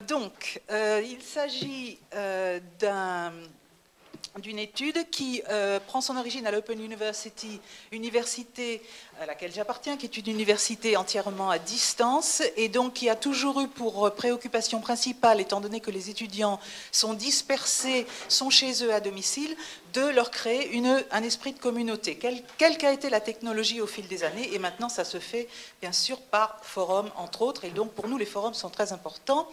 Donc, il s'agit d'une étude qui prend son origine à l'Open University, université à laquelle j'appartiens, qui est une université entièrement à distance, et donc qui a toujours eu pour préoccupation principale, étant donné que les étudiants sont dispersés, sont chez eux à domicile, de leur créer un esprit de communauté. Quelle qu'a été la technologie au fil des années, et maintenant ça se fait bien sûr par forum, entre autres, et donc pour nous les forums sont très importants.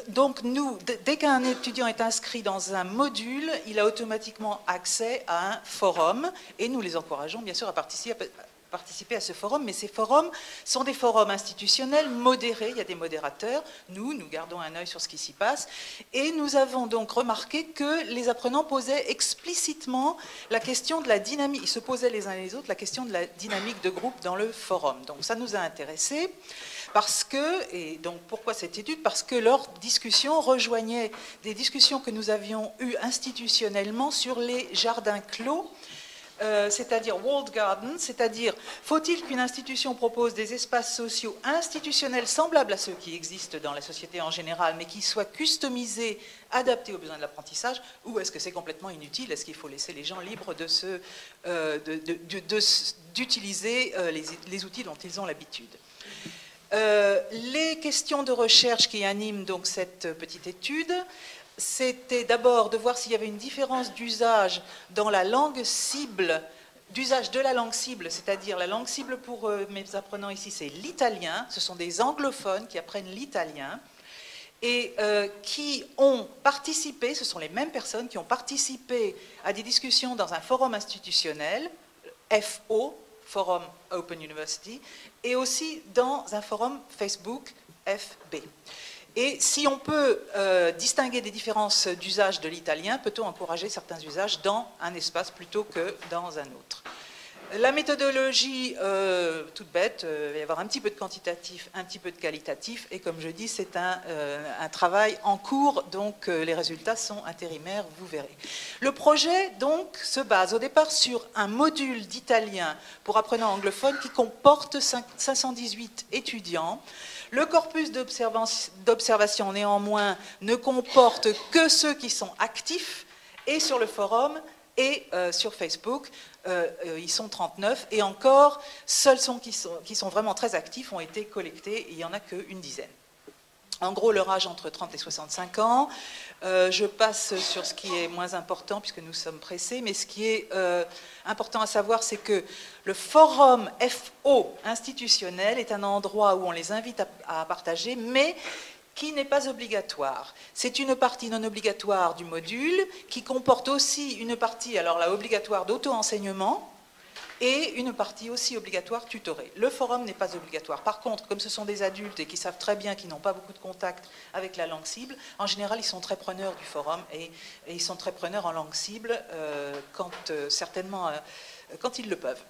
Donc nous, dès qu'un étudiant est inscrit dans un module, il a automatiquement accès à un forum et nous les encourageons bien sûr à participer à ce forum, mais ces forums sont des forums institutionnels modérés, il y a des modérateurs, nous gardons un œil sur ce qui s'y passe et nous avons donc remarqué que les apprenants posaient explicitement la question de la dynamique, ils se posaient les uns et les autres la question de la dynamique de groupe dans le forum. Donc ça nous a intéressés. Parce que, et donc pourquoi cette étude? Parce que leur discussion rejoignait des discussions que nous avions eues institutionnellement sur les jardins clos, c'est-à-dire walled gardens, c'est-à-dire faut-il qu'une institution propose des espaces sociaux institutionnels semblables à ceux qui existent dans la société en général, mais qui soient customisés, adaptés aux besoins de l'apprentissage, ou est-ce que c'est complètement inutile? Est-ce qu'il faut laisser les gens libres d'utiliser les outils dont ils ont l'habitude? Les questions de recherche qui animent donc cette petite étude, c'était d'abord de voir s'il y avait une différence d'usage dans la langue cible, d'usage de la langue cible, c'est-à-dire la langue cible pour mes apprenants ici, c'est l'italien. Ce sont des anglophones qui apprennent l'italien et qui ont participé, ce sont les mêmes personnes qui ont participé à des discussions dans un forum institutionnel, FO, Forum Open University, et aussi dans un forum Facebook FB. Et si on peut distinguer des différences d'usage de l'italien, peut-on encourager certains usages dans un espace plutôt que dans un autre? La méthodologie, toute bête, il va y avoir un petit peu de quantitatif, un petit peu de qualitatif, et comme je dis, c'est un travail en cours, donc les résultats sont intérimaires, vous verrez. Le projet, donc, se base au départ sur un module d'italien pour apprenants anglophones qui comporte 518 étudiants. Le corpus d'observation, néanmoins, ne comporte que ceux qui sont actifs, et sur le forum, et sur Facebook, ils sont 39, et encore, seuls qui sont vraiment très actifs ont été collectés, et il n'y en a qu'une dizaine. En gros, leur âge entre 30 et 65 ans. Je passe sur ce qui est moins important, puisque nous sommes pressés, mais ce qui est important à savoir, c'est que le forum FO institutionnel est un endroit où on les invite à partager, mais qui n'est pas obligatoire. C'est une partie non obligatoire du module qui comporte aussi une partie, alors là, obligatoire d'auto-enseignement et une partie aussi obligatoire tutorée. Le forum n'est pas obligatoire. Par contre, comme ce sont des adultes et qui savent très bien qu'ils n'ont pas beaucoup de contact avec la langue cible, en général, ils sont très preneurs du forum et ils sont très preneurs en langue cible quand ils le peuvent.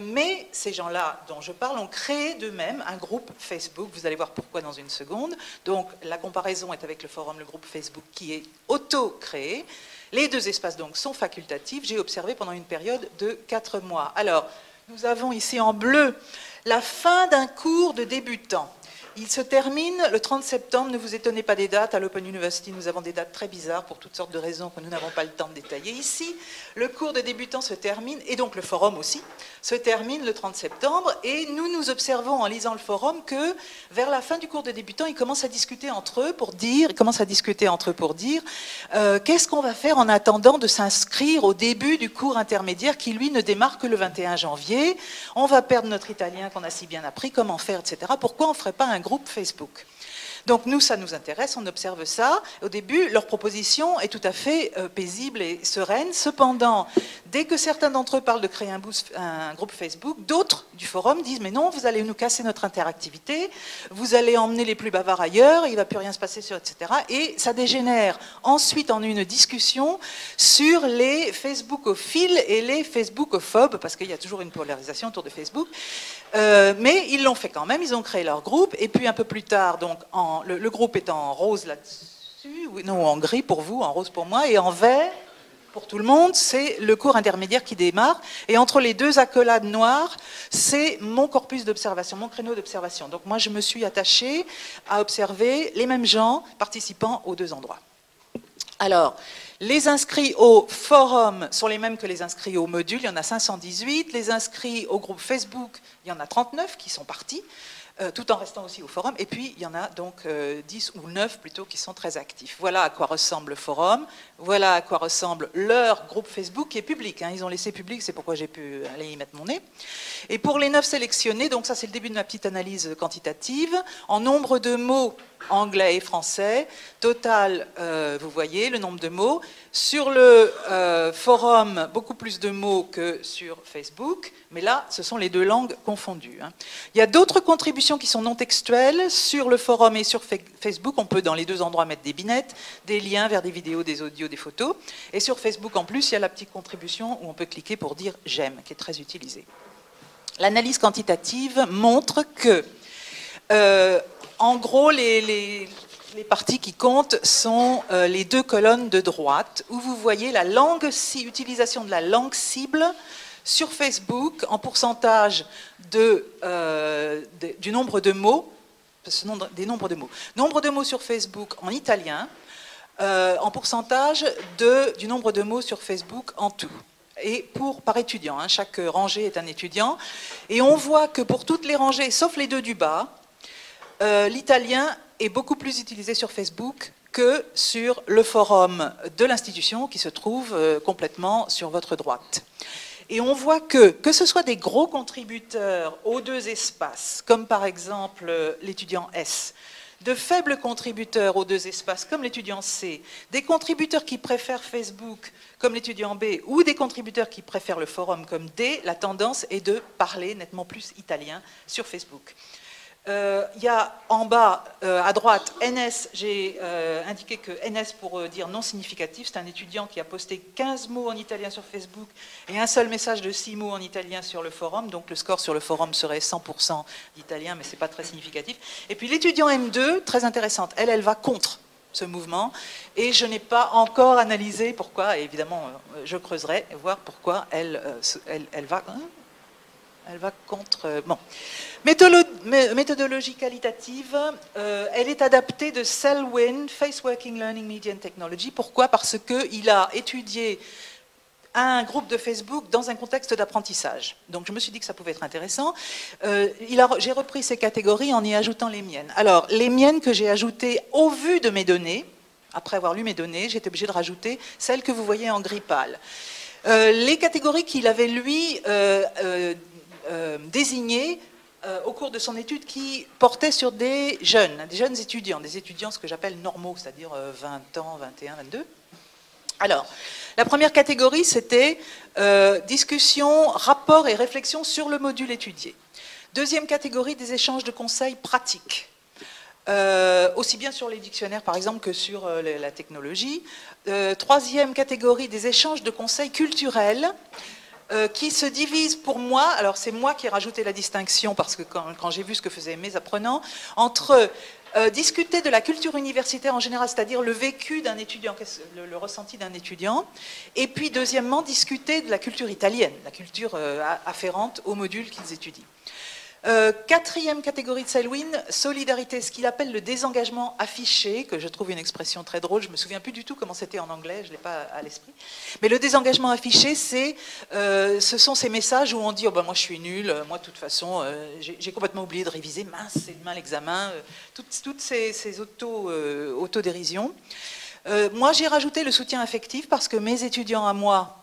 Mais ces gens-là dont je parle ont créé d'eux-mêmes un groupe Facebook. Vous allez voir pourquoi dans une seconde. Donc la comparaison est avec le forum, le groupe Facebook qui est auto-créé. Les deux espaces donc sont facultatifs. J'ai observé pendant une période de 4 mois. Alors, nous avons ici en bleu la fin d'un cours de débutants. Il se termine le 30 septembre, ne vous étonnez pas des dates, à l'Open University nous avons des dates très bizarres pour toutes sortes de raisons que nous n'avons pas le temps de détailler ici. Le cours de débutants se termine, et donc le forum aussi, se termine le 30 septembre, et nous observons en lisant le forum que vers la fin du cours de débutants, ils commencent à discuter entre eux pour dire, qu'est-ce qu'on va faire en attendant de s'inscrire au début du cours intermédiaire qui lui ne démarre que le 21 janvier. On va perdre notre italien qu'on a si bien appris, comment faire, etc. Pourquoi on ne ferait pas un groupe Facebook? Donc nous, ça nous intéresse, on observe ça. Au début, leur proposition est tout à fait paisible et sereine. Cependant, dès que certains d'entre eux parlent de créer un groupe Facebook, d'autres du forum disent « mais non, vous allez nous casser notre interactivité, vous allez emmener les plus bavards ailleurs, il ne va plus rien se passer sur etc. » Et ça dégénère ensuite en une discussion sur les Facebookophiles et les Facebookophobes, parce qu'il y a toujours une polarisation autour de Facebook. Mais ils l'ont fait quand même, ils ont créé leur groupe, et puis un peu plus tard, donc le groupe est en rose là-dessus, non, en gris pour vous, en rose pour moi, et en vert pour tout le monde, c'est le cours intermédiaire qui démarre. Et entre les deux accolades noires, c'est mon corpus d'observation, mon créneau d'observation. Donc moi, je me suis attachée à observer les mêmes gens participant aux deux endroits. Alors, les inscrits au forum sont les mêmes que les inscrits au module, il y en a 518. Les inscrits au groupe Facebook, il y en a 39 qui sont partis, tout en restant aussi au forum. Et puis, il y en a donc 10 ou 9 plutôt qui sont très actifs. Voilà à quoi ressemble le forum, voilà à quoi ressemble leur groupe Facebook qui est public. Hein. Ils ont laissé public, c'est pourquoi j'ai pu aller y mettre mon nez. Et pour les 9 sélectionnés, donc ça c'est le début de ma petite analyse quantitative, en nombre de mots anglais et français, total, vous voyez le nombre de mots. Sur le forum, beaucoup plus de mots que sur Facebook, mais là, ce sont les deux langues confondues. Hein. Il y a d'autres contributions qui sont non textuelles. Sur le forum et sur Facebook, on peut dans les deux endroits mettre des binettes, des liens vers des vidéos, des audios, des photos. Et sur Facebook, en plus, il y a la petite contribution où on peut cliquer pour dire « j'aime », qui est très utilisée. L'analyse quantitative montre que, en gros, les parties qui comptent sont les deux colonnes de droite, où vous voyez la utilisation de la langue cible sur Facebook en pourcentage du nombre de mots, des nombres de mots. Nombre de mots sur Facebook en italien, en pourcentage du nombre de mots sur Facebook en tout. Et par étudiant, hein, chaque rangée est un étudiant. Et on voit que pour toutes les rangées, sauf les deux du bas, l'italien est beaucoup plus utilisé sur Facebook que sur le forum de l'institution qui se trouve complètement sur votre droite. Et on voit que ce soit des gros contributeurs aux deux espaces, comme par exemple l'étudiant S, de faibles contributeurs aux deux espaces, comme l'étudiant C, des contributeurs qui préfèrent Facebook, comme l'étudiant B, ou des contributeurs qui préfèrent le forum, comme D, la tendance est de parler nettement plus italien sur Facebook. Il y a en bas, à droite, NS, j'ai indiqué que NS pour dire non significatif, c'est un étudiant qui a posté 15 mots en italien sur Facebook et un seul message de 6 mots en italien sur le forum, donc le score sur le forum serait 100% d'italien, mais ce n'est pas très significatif. Et puis l'étudiant M2, très intéressante, elle va contre ce mouvement, et je n'ai pas encore analysé pourquoi, et évidemment je creuserai, voir pourquoi elle va contre... Bon. Méthodologie qualitative, elle est adaptée de Selwyn, Face Working Learning Media and Technology. Pourquoi? Parce qu'il a étudié un groupe de Facebook dans un contexte d'apprentissage. Donc je me suis dit que ça pouvait être intéressant. J'ai repris ces catégories en y ajoutant les miennes. Alors, les miennes que j'ai ajoutées au vu de mes données, après avoir lu mes données, j'étais obligée de rajouter celles que vous voyez en gris pâle. Les catégories qu'il avait, lui, désignées au cours de son étude qui portait sur des jeunes étudiants, des étudiants ce que j'appelle normaux, c'est-à-dire 20 ans, 21, 22. Alors, la première catégorie, c'était discussion, rapport et réflexion sur le module étudié. Deuxième catégorie, des échanges de conseils pratiques, aussi bien sur les dictionnaires, par exemple, que sur la technologie. Troisième catégorie, des échanges de conseils culturels, qui se divise pour moi, alors c'est moi qui ai rajouté la distinction parce que quand j'ai vu ce que faisaient mes apprenants, entre discuter de la culture universitaire en général, c'est-à-dire le vécu d'un étudiant, le ressenti d'un étudiant, et puis deuxièmement discuter de la culture italienne, la culture afférente au module qu'ils étudient. Quatrième catégorie de Selwyn, solidarité, ce qu'il appelle le désengagement affiché, que je trouve une expression très drôle, je ne me souviens plus du tout comment c'était en anglais, je ne l'ai pas à l'esprit. Mais le désengagement affiché, ce sont ces messages où on dit oh ben moi je suis nul, moi de toute façon j'ai complètement oublié de réviser, mince c'est demain l'examen, toutes ces autodérisions. Moi j'ai rajouté le soutien affectif parce que mes étudiants à moi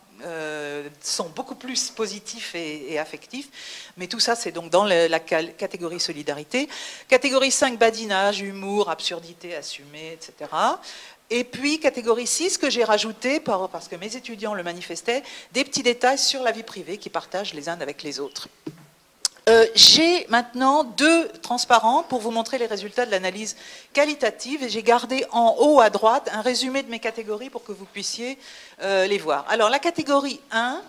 sont beaucoup plus positifs et affectifs, mais tout ça c'est donc dans la catégorie solidarité. Catégorie 5, badinage, humour, absurdité assumée, etc. Et puis catégorie 6 que j'ai rajouté, parce que mes étudiants le manifestaient, des petits détails sur la vie privée qu'ils partagent les uns avec les autres. J'ai maintenant 2 transparents pour vous montrer les résultats de l'analyse qualitative et j'ai gardé en haut à droite un résumé de mes catégories pour que vous puissiez les voir. Alors la catégorie 1,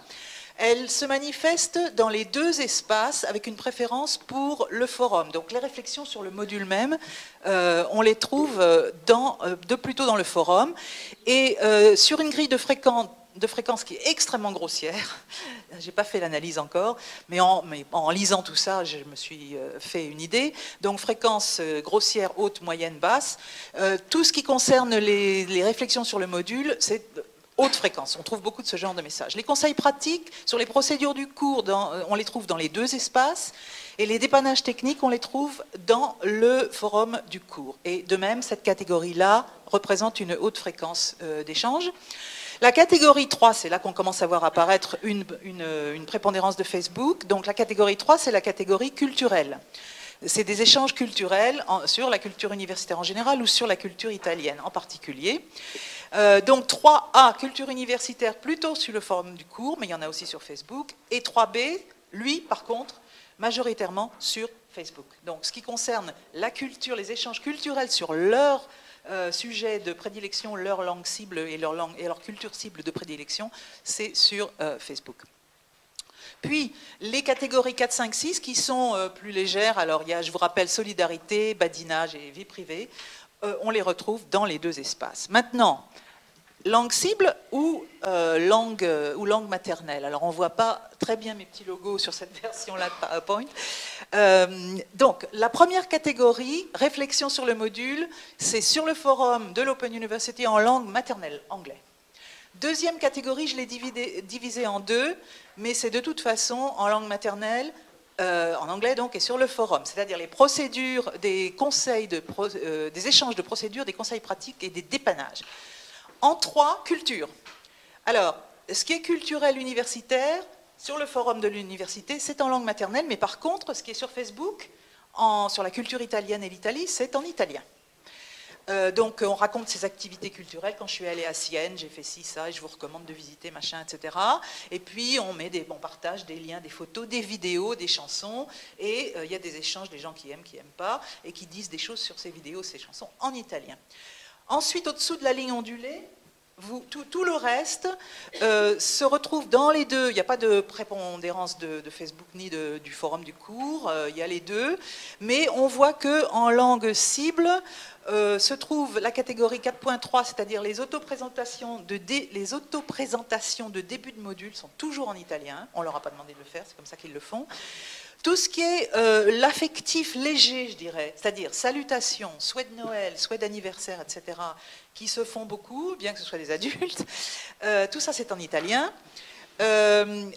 elle se manifeste dans les 2 espaces avec une préférence pour le forum. Donc les réflexions sur le module même, on les trouve plutôt dans le forum. Et sur une grille de fréquence de fréquence qui est extrêmement grossière. J'ai pas fait l'analyse encore, mais en lisant tout ça, je me suis fait une idée. Donc fréquence grossière, haute, moyenne, basse. Tout ce qui concerne les réflexions sur le module, c'est haute fréquence. On trouve beaucoup de ce genre de messages. Les conseils pratiques sur les procédures du cours, on les trouve dans les deux espaces. Et les dépannages techniques, on les trouve dans le forum du cours. Et de même, cette catégorie-là représente une haute fréquence d'échange. La catégorie 3, c'est là qu'on commence à voir apparaître une prépondérance de Facebook. Donc la catégorie 3, c'est la catégorie culturelle. C'est des échanges culturels sur la culture universitaire en général ou sur la culture italienne en particulier. Donc 3A, culture universitaire, plutôt sur le forum du cours, mais il y en a aussi sur Facebook. Et 3B, lui, par contre, majoritairement sur Facebook. Donc ce qui concerne la culture, les échanges culturels sur leur sujet de prédilection, leur langue cible et leur culture cible de prédilection, c'est sur Facebook. Puis les catégories 4, 5, 6 qui sont plus légères, alors il y a, je vous rappelle, solidarité, badinage et vie privée, on les retrouve dans les deux espaces. Maintenant, langue cible ou langue maternelle. Alors on ne voit pas très bien mes petits logos sur cette version-là de PowerPoint. Donc la première catégorie, réflexion sur le module, c'est sur le forum de l'Open University en langue maternelle, anglais. Deuxième catégorie, je l'ai divisée en deux, mais c'est de toute façon en langue maternelle, en anglais donc, et sur le forum, c'est-à-dire les procédures, des conseils, des échanges de procédures, des conseils pratiques et des dépannages. En 3, culture. Alors, ce qui est culturel universitaire, sur le forum de l'université, c'est en langue maternelle, mais par contre, ce qui est sur Facebook, sur la culture italienne et l'Italie, c'est en italien. Donc, on raconte ses activités culturelles. Quand je suis allée à Sienne, j'ai fait ci, ça, et je vous recommande de visiter, machin, etc. Et puis, on partage des liens, des photos, des vidéos, des chansons, et il y a des échanges, des gens qui aiment pas, et qui disent des choses sur ces vidéos, ces chansons, en italien. Ensuite, au-dessous de la ligne ondulée, tout le reste se retrouve dans les deux. Il n'y a pas de prépondérance de Facebook ni du forum du cours, il y a les deux. Mais on voit qu'en langue cible se trouve la catégorie 4.3, c'est-à-dire les autoprésentations de début de module sont toujours en italien. On ne leur a pas demandé de le faire, c'est comme ça qu'ils le font. Tout ce qui est l'affectif léger, je dirais, c'est-à-dire salutations, souhaits de Noël, souhaits d'anniversaire, etc., qui se font beaucoup, bien que ce soit des adultes, tout ça c'est en italien. Ce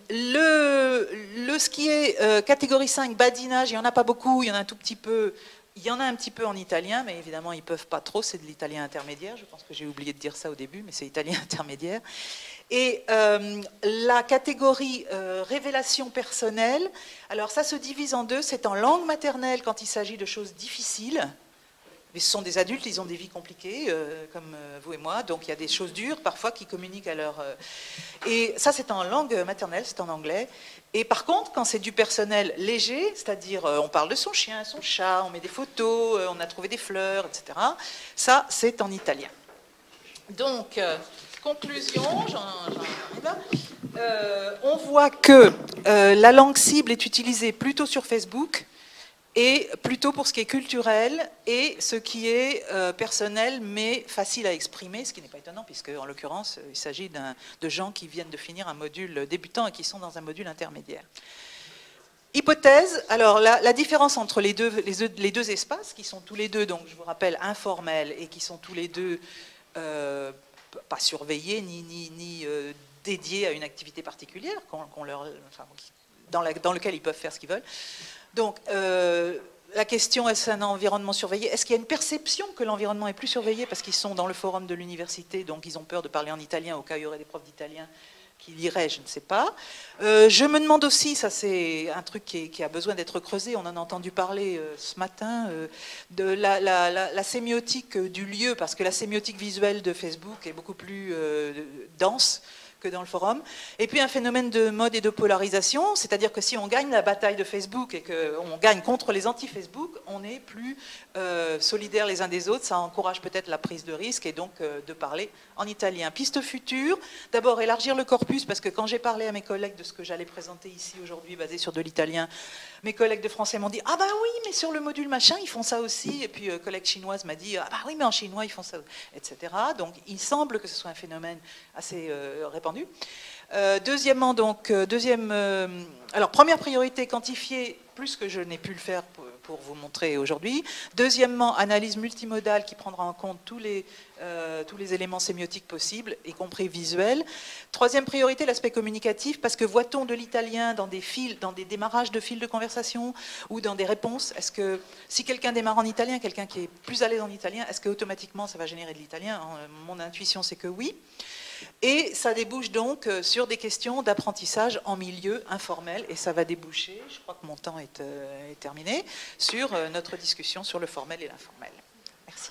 qui est catégorie 5, badinage, il n'y en a pas beaucoup, il y en a un tout petit peu. Il y en a un petit peu en italien, mais évidemment, ils ne peuvent pas trop, c'est de l'italien intermédiaire. Je pense que j'ai oublié de dire ça au début, mais c'est italien intermédiaire. Et la catégorie révélation personnelle, alors ça se divise en deux, c'est en langue maternelle quand il s'agit de choses difficiles. Mais ce sont des adultes, ils ont des vies compliquées, comme vous et moi, donc il y a des choses dures parfois qui communiquent à leur... Et ça, c'est en langue maternelle, c'est en anglais. Et par contre, quand c'est du personnel léger, c'est-à-dire on parle de son chien, son chat, on met des photos, on a trouvé des fleurs, etc., ça, c'est en italien. Donc, conclusion, on voit que la langue cible est utilisée plutôt sur Facebook, et plutôt pour ce qui est culturel et ce qui est personnel mais facile à exprimer, ce qui n'est pas étonnant puisque en l'occurrence il s'agit de gens qui viennent de finir un module débutant et qui sont dans un module intermédiaire. Hypothèse, alors la différence entre les deux espaces qui sont tous les deux, donc je vous rappelle, informels et qui sont tous les deux pas surveillés ni dédiés à une activité particulière dans lequel ils peuvent faire ce qu'ils veulent. Donc, la question, est-ce un environnement surveillé? Est-ce qu'il y a une perception que l'environnement est plus surveillé parce qu'ils sont dans le forum de l'université, donc ils ont peur de parler en italien au cas où il y aurait des profs d'italien qui liraient, je ne sais pas. Je me demande aussi, ça c'est un truc qui a besoin d'être creusé, on en a entendu parler ce matin, de la sémiotique du lieu, parce que la sémiotique visuelle de Facebook est beaucoup plus dense que dans le forum. Et puis un phénomène de mode et de polarisation, c'est-à-dire que si on gagne la bataille de Facebook et qu'on gagne contre les anti-Facebook, on est plus solidaires les uns des autres, ça encourage peut-être la prise de risque et donc de parler en italien. Piste future, d'abord élargir le corpus, parce que quand j'ai parlé à mes collègues de ce que j'allais présenter ici aujourd'hui, basé sur de l'italien, mes collègues de français m'ont dit « Ah bah oui, mais sur le module machin, ils font ça aussi », et puis collègue chinoise m'a dit « Ah bah oui, mais en chinois, ils font ça », etc. Donc il semble que ce soit un phénomène assez répandu. Deuxièmement, donc, alors première priorité, quantifier plus que je n'ai pu le faire pour vous montrer aujourd'hui. Deuxièmement, analyse multimodale qui prendra en compte tous les éléments sémiotiques possibles, y compris visuels. Troisième priorité, l'aspect communicatif, parce que voit-on de l'italien dans des fils, dans des démarrages de fils de conversation ou dans des réponses? Est-ce que si quelqu'un démarre en italien, quelqu'un qui est plus à l'aise en italien, est-ce qu'automatiquement ça va générer de l'italien? Mon intuition, c'est que oui. Et ça débouche donc sur des questions d'apprentissage en milieu informel, et ça va déboucher, je crois que mon temps est terminé, sur notre discussion sur le formel et l'informel. Merci.